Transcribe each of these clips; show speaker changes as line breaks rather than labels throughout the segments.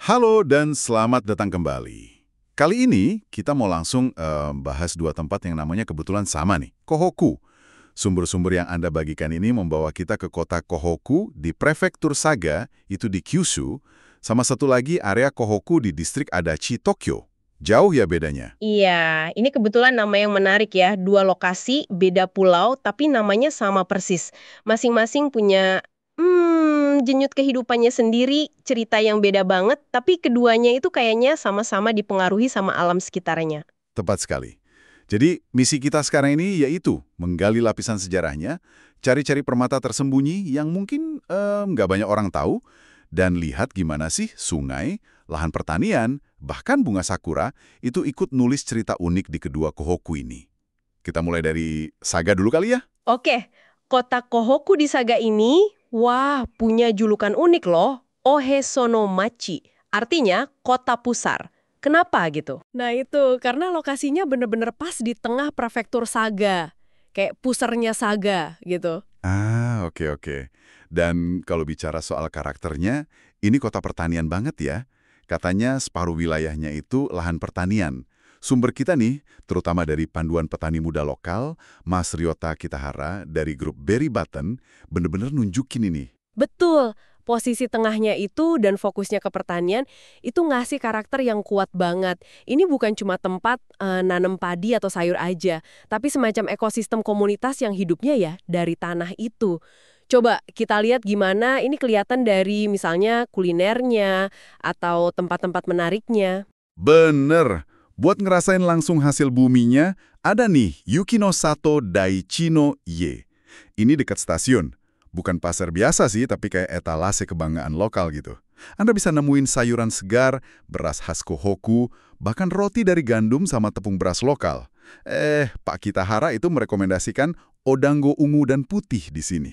Halo dan selamat datang kembali. Kali ini kita mau langsung bahas dua tempat yang namanya kebetulan sama nih, Kohoku. Sumber-sumber yang Anda bagikan ini membawa kita ke kota Kohoku di prefektur Saga, itu di Kyushu, sama satu lagi area Kohoku di distrik Adachi, Tokyo. Jauh ya bedanya?
Iya, ini kebetulan nama yang menarik ya. Dua lokasi, beda pulau, tapi namanya sama persis. Masing-masing punya jenyut kehidupannya sendiri, cerita yang beda banget, tapi keduanya itu kayaknya sama-sama dipengaruhi sama alam sekitarnya.
Tepat sekali. Jadi misi kita sekarang ini yaitu menggali lapisan sejarahnya, cari-cari permata tersembunyi yang mungkin nggak banyak orang tahu, dan lihat gimana sih sungai, lahan pertanian, bahkan bunga sakura itu ikut nulis cerita unik di kedua Kohoku ini. Kita mulai dari Saga dulu kali ya?
Oke, kota Kohoku di Saga ini, wah, punya julukan unik loh. Ohesonomachi, artinya kota pusar. Kenapa gitu? Nah itu, karena lokasinya bener-bener pas di tengah prefektur Saga. Kayak pusarnya Saga gitu.
Ah, oke oke. Dan kalau bicara soal karakternya, ini kota pertanian banget ya. Katanya separuh wilayahnya itu lahan pertanian. Sumber kita nih, terutama dari panduan petani muda lokal, Mas Ryota Kitahara dari grup Berry Button, bener-bener nunjukin ini.
Betul, posisi tengahnya itu dan fokusnya ke pertanian itu ngasih karakter yang kuat banget. Ini bukan cuma tempat nanam padi atau sayur aja, tapi semacam ekosistem komunitas yang hidupnya ya dari tanah itu. Coba kita lihat gimana ini kelihatan dari misalnya kulinernya atau tempat-tempat menariknya.
Bener! Buat ngerasain langsung hasil buminya, ada nih Yukino Sato Daichino Ye. Ini dekat stasiun. Bukan pasar biasa sih, tapi kayak etalase kebanggaan lokal gitu. Anda bisa nemuin sayuran segar, beras khas Kohoku, bahkan roti dari gandum sama tepung beras lokal. Pak Kitahara itu merekomendasikan odango ungu dan putih di sini.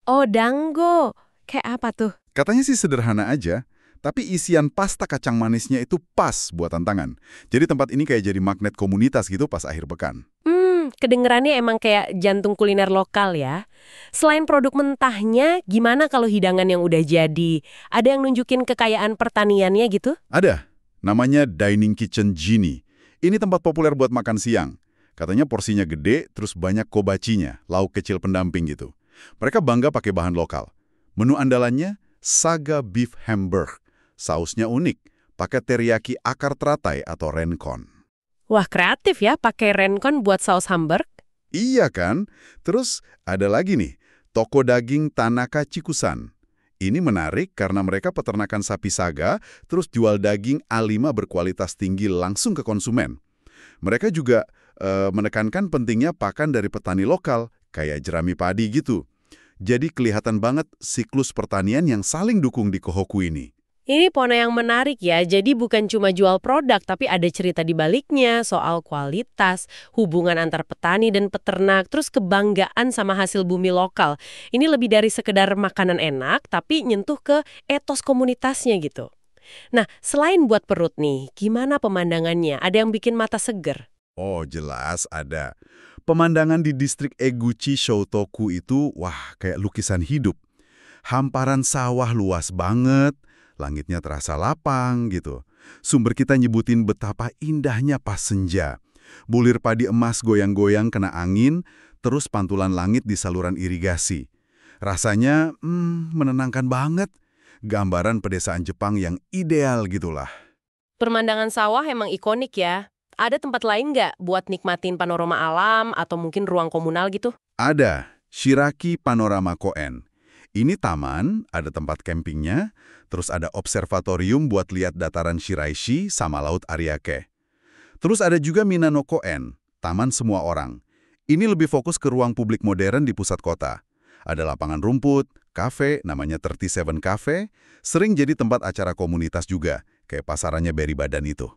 Oh, dango. Kayak apa tuh?
Katanya sih sederhana aja, tapi isian pasta kacang manisnya itu pas buat tantangan. Jadi tempat ini kayak jadi magnet komunitas gitu pas akhir pekan.
Kedengerannya emang kayak jantung kuliner lokal ya. Selain produk mentahnya, gimana kalau hidangan yang udah jadi? Ada yang nunjukin kekayaan pertaniannya gitu?
Ada, namanya Dining Kitchen Genie. Ini tempat populer buat makan siang. Katanya porsinya gede, terus banyak kobachinya, lauk kecil pendamping gitu. Mereka bangga pakai bahan lokal. Menu andalannya, Saga Beef Hamburg. Sausnya unik, pakai teriyaki akar teratai atau renkon.
Wah, kreatif ya pakai renkon buat saus Hamburg.
Iya kan? Terus ada lagi nih, toko daging Tanaka Chikusan. Ini menarik karena mereka peternakan sapi saga, terus jual daging A5 berkualitas tinggi langsung ke konsumen. Mereka juga menekankan pentingnya pakan dari petani lokal, kayak jerami padi gitu. Jadi kelihatan banget siklus pertanian yang saling dukung di Kohoku ini.
Ini poin yang menarik ya, jadi bukan cuma jual produk, tapi ada cerita di baliknya soal kualitas, hubungan antar petani dan peternak, terus kebanggaan sama hasil bumi lokal. Ini lebih dari sekedar makanan enak, tapi nyentuh ke etos komunitasnya gitu. Nah, selain buat perut nih, gimana pemandangannya? Ada yang bikin mata seger?
Oh, jelas ada. Pemandangan di distrik Eguchi Shoutoku itu, wah, kayak lukisan hidup. Hamparan sawah luas banget, langitnya terasa lapang gitu. Sumber kita nyebutin betapa indahnya pas senja. Bulir padi emas goyang-goyang kena angin, terus pantulan langit di saluran irigasi. Rasanya, menenangkan banget. Gambaran pedesaan Jepang yang ideal gitulah.
Pemandangan sawah emang ikonik ya. Ada tempat lain nggak buat nikmatin panorama alam atau mungkin ruang komunal gitu?
Ada, Shiraki Panorama Koen. Ini taman, ada tempat campingnya, terus ada observatorium buat lihat dataran Shiraishi sama Laut Ariake. Terus ada juga Minano Koen, taman semua orang. Ini lebih fokus ke ruang publik modern di pusat kota. Ada lapangan rumput, kafe, namanya 37 Cafe, sering jadi tempat acara komunitas juga, kayak pasarannya Berry Badan itu.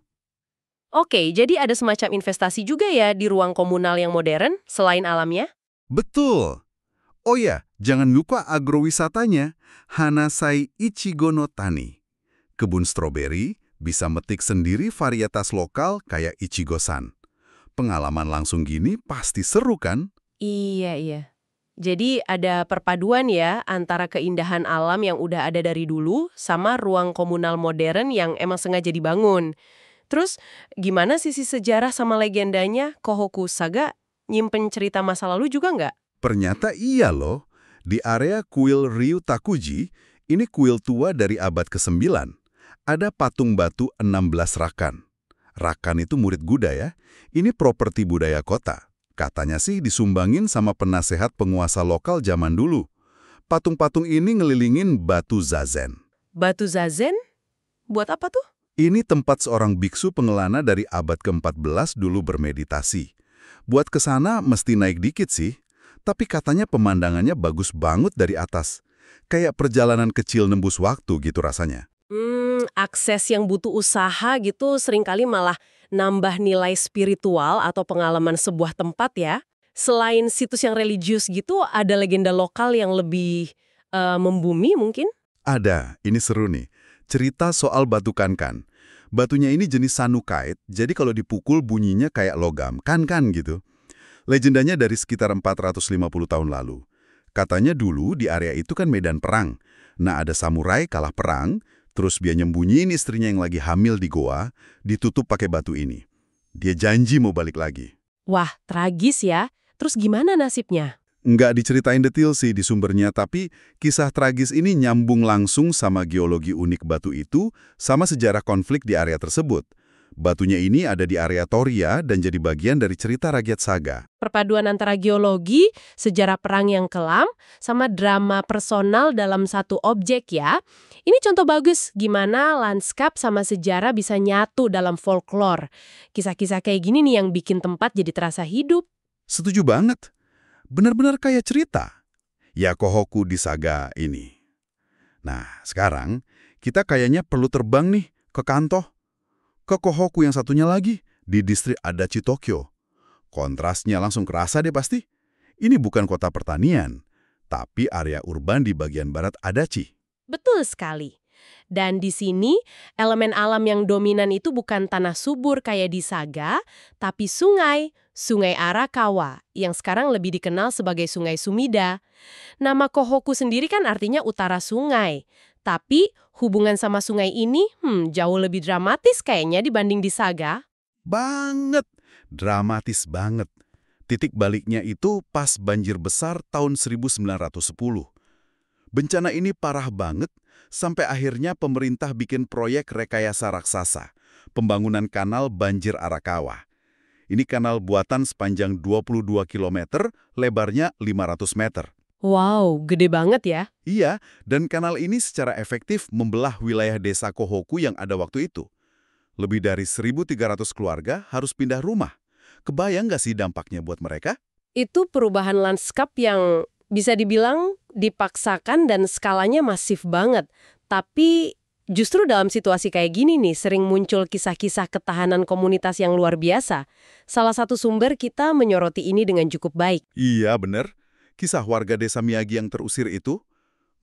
Oke, jadi ada semacam investasi juga ya di ruang komunal yang modern selain alamnya?
Betul! Oh ya, jangan lupa agrowisatanya, Hanasai Ichigo no Tani. Kebun stroberi bisa metik sendiri varietas lokal kayak Ichigo-san. Pengalaman langsung gini pasti seru kan?
Iya, iya. Jadi ada perpaduan ya antara keindahan alam yang udah ada dari dulu sama ruang komunal modern yang emang sengaja dibangun. Terus gimana sisi sejarah sama legendanya? Kohoku Saga nyimpen cerita masa lalu juga nggak?
Ternyata iya loh. Di area kuil Ryutakuji, ini kuil tua dari abad ke-9. Ada patung batu 16 rakan. Rakan itu murid Buddha ya. Ini properti budaya kota. Katanya sih disumbangin sama penasehat penguasa lokal zaman dulu. Patung-patung ini ngelilingin batu zazen.
Batu Zazen? Buat apa tuh?
Ini tempat seorang biksu pengelana dari abad ke-14 dulu bermeditasi. Buat ke sana mesti naik dikit sih, tapi katanya pemandangannya bagus banget dari atas. Kayak perjalanan kecil nembus waktu gitu rasanya.
Akses yang butuh usaha gitu seringkali malah nambah nilai spiritual atau pengalaman sebuah tempat ya. Selain situs yang religius gitu, ada legenda lokal yang lebih membumi mungkin?
Ada, ini seru nih. Cerita soal batu kankan. Batunya ini jenis sanukait, jadi kalau dipukul bunyinya kayak logam, kan-kan gitu. Legendanya dari sekitar 450 tahun lalu. Katanya dulu di area itu kan medan perang. Nah ada samurai kalah perang, terus dia nyembunyiin istrinya yang lagi hamil di goa, ditutup pakai batu ini. Dia janji mau balik lagi.
Wah, tragis ya. Terus gimana nasibnya?
Nggak diceritain detail sih di sumbernya, tapi kisah tragis ini nyambung langsung sama geologi unik batu itu, sama sejarah konflik di area tersebut. Batunya ini ada di area Toria dan jadi bagian dari cerita Rakyat Saga.
Perpaduan antara geologi, sejarah perang yang kelam, sama drama personal dalam satu objek ya. Ini contoh bagus gimana lanskap sama sejarah bisa nyatu dalam folklore. Kisah-kisah kayak gini nih yang bikin tempat jadi terasa hidup.
Setuju banget. Benar-benar kayak cerita. Ya Kohoku di Saga ini. Nah, sekarang kita kayaknya perlu terbang nih ke Kanto. Ke Kohoku yang satunya lagi, di distrik Adachi, Tokyo. Kontrasnya langsung kerasa deh pasti. Ini bukan kota pertanian, tapi area urban di bagian barat Adachi.
Betul sekali. Dan di sini, elemen alam yang dominan itu bukan tanah subur kayak di Saga, tapi Sungai Arakawa, yang sekarang lebih dikenal sebagai Sungai Sumida. Nama Kohoku sendiri kan artinya utara sungai. Tapi hubungan sama sungai ini jauh lebih dramatis kayaknya dibanding di Saga.
Banget. Dramatis banget. Titik baliknya itu pas banjir besar tahun 1910. Bencana ini parah banget, sampai akhirnya pemerintah bikin proyek rekayasa raksasa, pembangunan kanal Banjir Arakawa. Ini kanal buatan sepanjang 22 km, lebarnya 500 meter.
Wow, gede banget ya.
Iya, dan kanal ini secara efektif membelah wilayah desa Kohoku yang ada waktu itu. Lebih dari 1.300 keluarga harus pindah rumah. Kebayang nggak sih dampaknya buat mereka?
Itu perubahan lanskap yang bisa dibilang dipaksakan dan skalanya masif banget. Tapi justru dalam situasi kayak gini nih, sering muncul kisah-kisah ketahanan komunitas yang luar biasa. Salah satu sumber kita menyoroti ini dengan cukup baik.
Iya, bener. Kisah warga desa Miyagi yang terusir itu,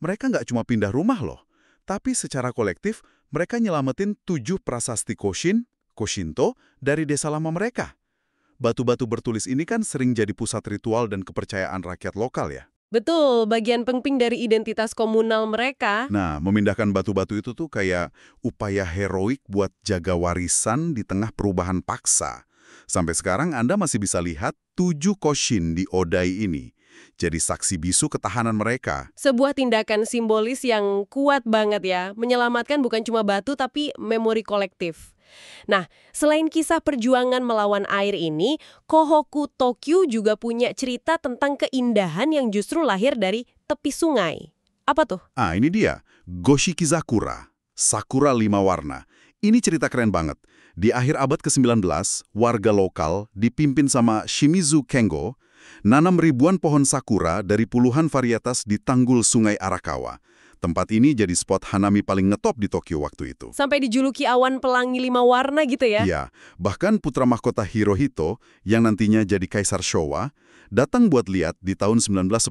mereka nggak cuma pindah rumah loh, tapi secara kolektif mereka nyelamatin 7 prasasti Koshinto, dari desa lama mereka. Batu-batu bertulis ini kan sering jadi pusat ritual dan kepercayaan rakyat lokal ya.
Betul, bagian penting dari identitas komunal mereka.
Nah, memindahkan batu-batu itu tuh kayak upaya heroik buat jaga warisan di tengah perubahan paksa. Sampai sekarang Anda masih bisa lihat 7 Koshin di Odai ini. Jadi saksi bisu ketahanan mereka.
Sebuah tindakan simbolis yang kuat banget ya, menyelamatkan bukan cuma batu tapi memori kolektif. Nah, selain kisah perjuangan melawan air ini, Kohoku Tokyo juga punya cerita tentang keindahan yang justru lahir dari tepi sungai. Apa tuh?
Ah, ini dia. Goshikizakura. Sakura 5 warna. Ini cerita keren banget. Di akhir abad ke-19, warga lokal dipimpin sama Shimizu Kengo nanam ribuan pohon sakura dari puluhan varietas di tanggul Sungai Arakawa. Tempat ini jadi spot hanami paling ngetop di Tokyo waktu itu.
Sampai dijuluki awan pelangi 5 warna gitu ya?
Iya, bahkan putra mahkota Hirohito yang nantinya jadi Kaisar Showa datang buat lihat di tahun 1910.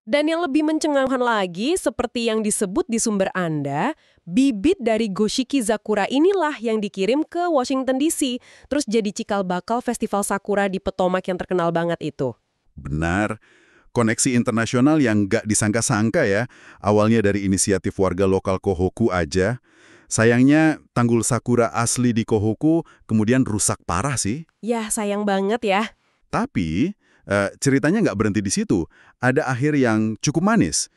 Dan yang lebih mencengangkan lagi, seperti yang disebut di sumber Anda, bibit dari Goshikizakura inilah yang dikirim ke Washington DC, terus jadi cikal bakal festival sakura di Potomac yang terkenal banget itu.
Benar, koneksi internasional yang nggak disangka-sangka ya. Awalnya dari inisiatif warga lokal Kohoku aja. Sayangnya, tanggul sakura asli di Kohoku kemudian rusak parah sih.
Ya, sayang banget ya.
Tapi, ceritanya nggak berhenti di situ. Ada akhir yang cukup manis.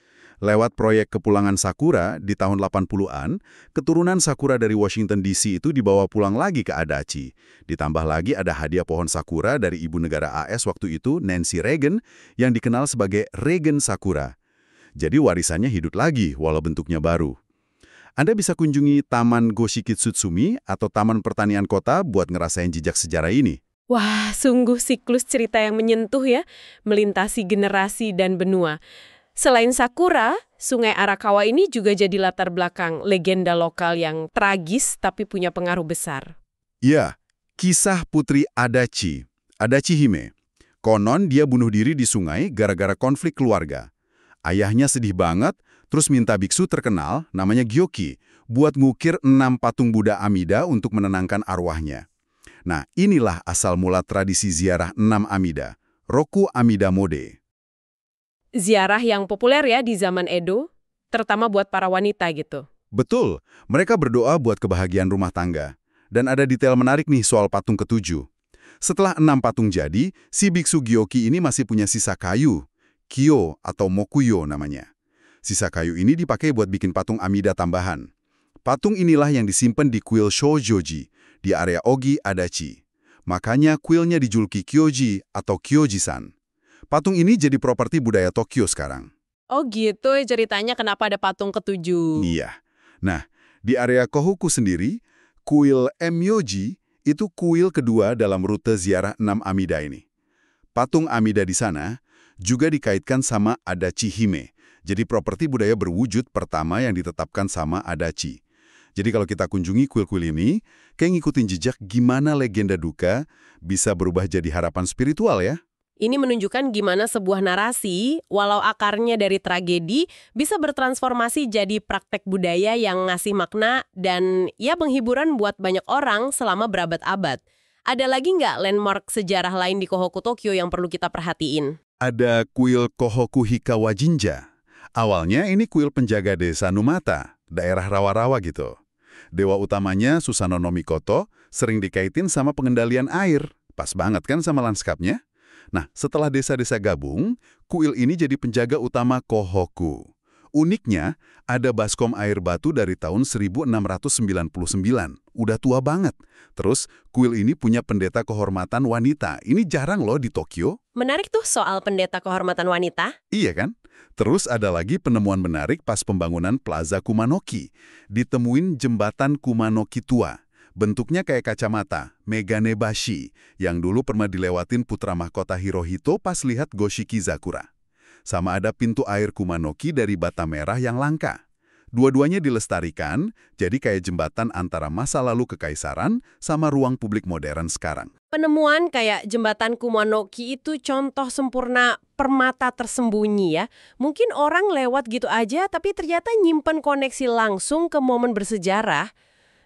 Lewat proyek Kepulangan Sakura di tahun 80-an, keturunan Sakura dari Washington DC itu dibawa pulang lagi ke Adachi. Ditambah lagi ada hadiah pohon Sakura dari ibu negara AS waktu itu, Nancy Reagan, yang dikenal sebagai Reagan Sakura. Jadi warisannya hidup lagi, walau bentuknya baru. Anda bisa kunjungi Taman Goshikitsutsumi atau Taman Pertanian Kota buat ngerasain jejak sejarah ini.
Wah, sungguh siklus cerita yang menyentuh ya, melintasi generasi dan benua. Selain Sakura, Sungai Arakawa ini juga jadi latar belakang legenda lokal yang tragis tapi punya pengaruh besar.
Ya, kisah Putri Adachi, Adachi Hime. Konon dia bunuh diri di sungai gara-gara konflik keluarga. Ayahnya sedih banget, terus minta biksu terkenal, namanya Gyoki, buat ngukir 6 patung Buddha Amida untuk menenangkan arwahnya. Nah, inilah asal mula tradisi ziarah 6 Amida, Roku Amida Mode.
Ziarah yang populer ya di zaman Edo, terutama buat para wanita gitu.
Betul, mereka berdoa buat kebahagiaan rumah tangga. Dan ada detail menarik nih soal patung ketujuh. Setelah 6 patung jadi, si biksu Gyoki ini masih punya sisa kayu, kyo atau mokuyo namanya. Sisa kayu ini dipakai buat bikin patung Amida tambahan. Patung inilah yang disimpan di kuil Shoujoji, di area Ogi Adachi. Makanya kuilnya dijuluki Kyoji atau Kyoji-san. Patung ini jadi properti budaya Tokyo sekarang.
Oh gitu ceritanya kenapa ada patung ketujuh.
Iya. Nah, di area Kohoku sendiri, kuil Myoji itu kuil kedua dalam rute ziarah 6 Amida ini. Patung Amida di sana juga dikaitkan sama Adachi Hime. Jadi properti budaya berwujud pertama yang ditetapkan sama Adachi. Jadi kalau kita kunjungi kuil-kuil ini, kayak ngikutin jejak gimana legenda duka bisa berubah jadi harapan spiritual ya.
Ini menunjukkan gimana sebuah narasi, walau akarnya dari tragedi, bisa bertransformasi jadi praktek budaya yang ngasih makna dan ya penghiburan buat banyak orang selama berabad-abad. Ada lagi nggak landmark sejarah lain di Kohoku Tokyo yang perlu kita perhatiin?
Ada kuil Kohoku Hikawa Jinja. Awalnya ini kuil penjaga desa Numata, daerah rawa-rawa gitu. Dewa utamanya Susanoo Mikoto sering dikaitin sama pengendalian air. Pas banget kan sama lanskapnya? Nah, setelah desa-desa gabung, kuil ini jadi penjaga utama Kohoku. Uniknya, ada baskom air batu dari tahun 1699. Udah tua banget. Terus, kuil ini punya pendeta kehormatan wanita. Ini jarang loh di Tokyo.
Menarik tuh soal pendeta kehormatan wanita.
Iya kan? Terus ada lagi penemuan menarik pas pembangunan Plaza Kumanoki. Ditemuin jembatan Kumanoki tua. Bentuknya kayak kacamata, Meganebashi, yang dulu pernah dilewatin putra mahkota Hirohito pas lihat Goshiki Zakura. Sama ada pintu air Kumanoki dari bata merah yang langka. Dua-duanya dilestarikan, jadi kayak jembatan antara masa lalu kekaisaran sama ruang publik modern sekarang.
Penemuan kayak jembatan Kumanoki itu contoh sempurna permata tersembunyi ya. Mungkin orang lewat gitu aja, tapi ternyata nyimpen koneksi langsung ke momen bersejarah.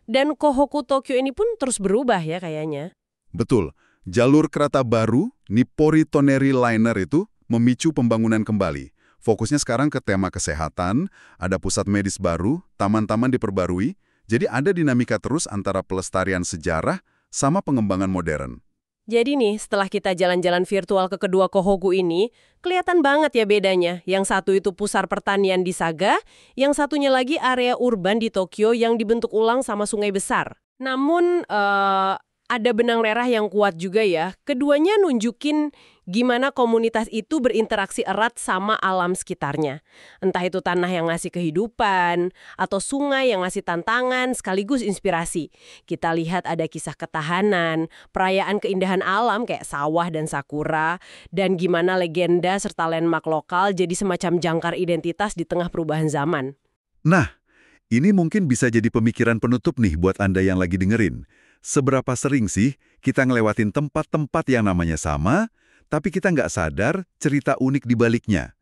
Dan Kohoku Tokyo ini pun terus berubah ya kayaknya.
Betul, jalur kereta baru, Nippori Toneri Liner itu memicu pembangunan kembali. Fokusnya sekarang ke tema kesehatan, ada pusat medis baru, taman-taman diperbarui, jadi ada dinamika terus antara pelestarian sejarah sama pengembangan modern.
Jadi nih, setelah kita jalan-jalan virtual ke kedua Kohoku ini, kelihatan banget ya bedanya. Yang satu itu pusar pertanian di Saga, yang satunya lagi area urban di Tokyo yang dibentuk ulang sama sungai besar. Namun, ada benang merah yang kuat juga ya. Keduanya nunjukin gimana komunitas itu berinteraksi erat sama alam sekitarnya. Entah itu tanah yang ngasih kehidupan, atau sungai yang ngasih tantangan sekaligus inspirasi. Kita lihat ada kisah ketahanan, perayaan keindahan alam kayak sawah dan sakura, dan gimana legenda serta landmark lokal jadi semacam jangkar identitas di tengah perubahan zaman.
Nah, ini mungkin bisa jadi pemikiran penutup nih buat Anda yang lagi dengerin. Seberapa sering sih kita ngelewatin tempat-tempat yang namanya sama, tapi kita nggak sadar cerita unik di baliknya?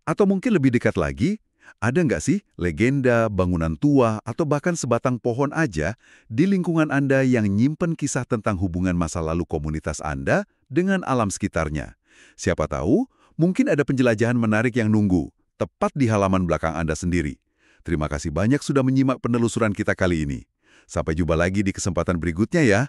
Atau mungkin lebih dekat lagi, ada nggak sih legenda, bangunan tua, atau bahkan sebatang pohon aja di lingkungan Anda yang nyimpen kisah tentang hubungan masa lalu komunitas Anda dengan alam sekitarnya? Siapa tahu, Mungkin ada penjelajahan menarik yang nunggu, tepat di halaman belakang Anda sendiri. Terima kasih banyak sudah menyimak penelusuran kita kali ini. Sampai jumpa lagi di kesempatan berikutnya ya.